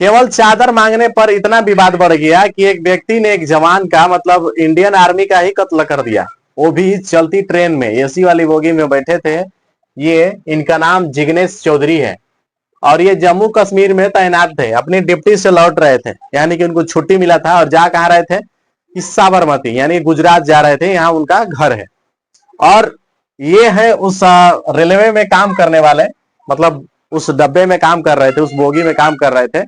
केवल चादर मांगने पर इतना विवाद बढ़ गया कि एक व्यक्ति ने एक जवान का मतलब इंडियन आर्मी का ही कत्ल कर दिया, वो भी चलती ट्रेन में, एसी वाली बोगी में बैठे थे। ये इनका नाम जिग्नेश चौधरी है और ये जम्मू कश्मीर में तैनात थे, अपनी ड्यूटी से लौट रहे थे, यानी कि उनको छुट्टी मिला था और जा कहाँ रहे थे कि साबरमती यानी गुजरात जा रहे थे, यहाँ उनका घर है। और ये है उस रेलवे में काम करने वाले, मतलब उस डब्बे में काम कर रहे थे, उस बोगी में काम कर रहे थे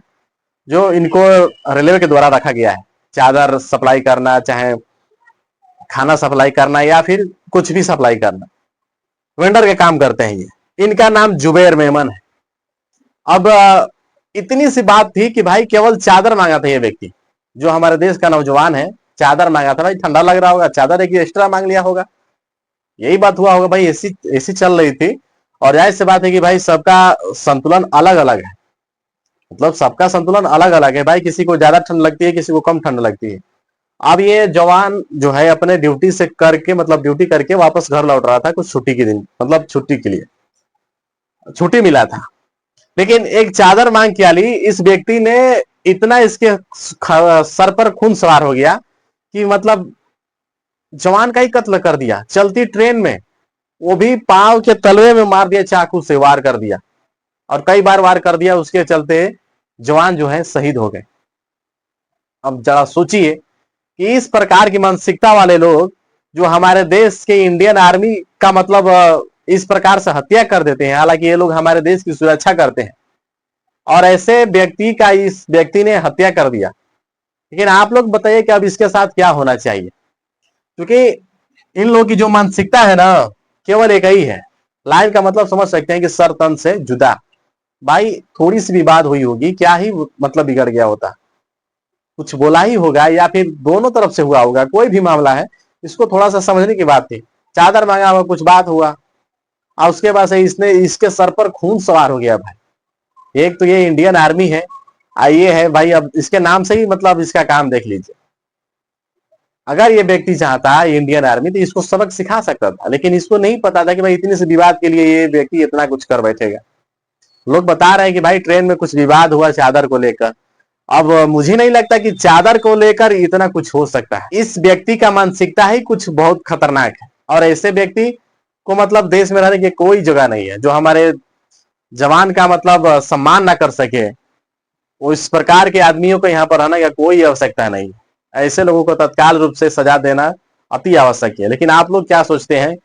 जो इनको रेलवे के द्वारा रखा गया है, चादर सप्लाई करना, चाहे खाना सप्लाई करना या फिर कुछ भी सप्लाई करना, वेंडर के काम करते हैं ये। इनका नाम जुबैर मेमन है। अब इतनी सी बात थी कि भाई केवल चादर मांगा था ये व्यक्ति, जो हमारे देश का नौजवान है, चादर मांगा था। भाई ठंडा लग रहा होगा, चादर एक एक्स्ट्रा मांग लिया होगा, यही बात हुआ होगा। भाई एसी एसी चल रही थी और जाहिर सी बात है कि भाई सबका संतुलन अलग अलग है, मतलब सबका संतुलन अलग अलग है भाई, किसी को ज्यादा ठंड लगती है, किसी को कम ठंड लगती है। अब ये जवान जो है अपने ड्यूटी से करके, मतलब ड्यूटी करके वापस घर लौट रहा था कुछ छुट्टी के दिन, मतलब छुट्टी के लिए छुट्टी मिला था, लेकिन एक चादर मांग के आली इस व्यक्ति ने इतना इसके सर पर खून सवार हो गया कि मतलब जवान का ही कत्ल कर दिया चलती ट्रेन में, वो भी पांव के तलवे में मार दिया, चाकू से वार कर दिया और कई बार वार कर दिया, उसके चलते जवान जो है शहीद हो गए। अब जरा सोचिए कि इस प्रकार की मानसिकता वाले लोग जो हमारे देश के इंडियन आर्मी का मतलब इस प्रकार से हत्या कर देते हैं, हालांकि ये लोग हमारे देश की सुरक्षा करते हैं, और ऐसे व्यक्ति का इस व्यक्ति ने हत्या कर दिया। लेकिन आप लोग बताइए कि अब इसके साथ क्या होना चाहिए, क्योंकि इन लोगों की जो मानसिकता है ना, केवल एक ही है, लाइन का मतलब समझ सकते हैं कि सर तन से जुदा। भाई थोड़ी सी भी बात हुई होगी, क्या ही मतलब बिगड़ गया होता, कुछ बोला ही होगा या फिर दोनों तरफ से हुआ होगा, कोई भी मामला है, इसको थोड़ा सा समझने की बात थी। चादर मांगा हुआ, कुछ बात हुआ और उसके बाद से इसने इसके सर पर खून सवार हो गया। भाई एक तो ये इंडियन आर्मी है, आइए है भाई, अब इसके नाम से ही मतलब इसका काम देख लीजिए। अगर ये व्यक्ति चाहता इंडियन आर्मी तो इसको सबक सिखा सकता था, लेकिन इसको नहीं पता था कि भाई इतने से विवाद के लिए ये व्यक्ति इतना कुछ कर बैठेगा। लोग बता रहे हैं कि भाई ट्रेन में कुछ विवाद हुआ चादर को लेकर। अब मुझे नहीं लगता कि चादर को लेकर इतना कुछ हो सकता है, इस व्यक्ति का मानसिकता ही कुछ बहुत खतरनाक है और ऐसे व्यक्ति को मतलब देश में रहने की कोई जगह नहीं है, जो हमारे जवान का मतलब सम्मान ना कर सके। वो इस प्रकार के आदमियों को यहाँ पर रहने का कोई आवश्यकता नहीं है। ऐसे लोगों को तत्काल रूप से सजा देना अति आवश्यक है। लेकिन आप लोग क्या सोचते हैं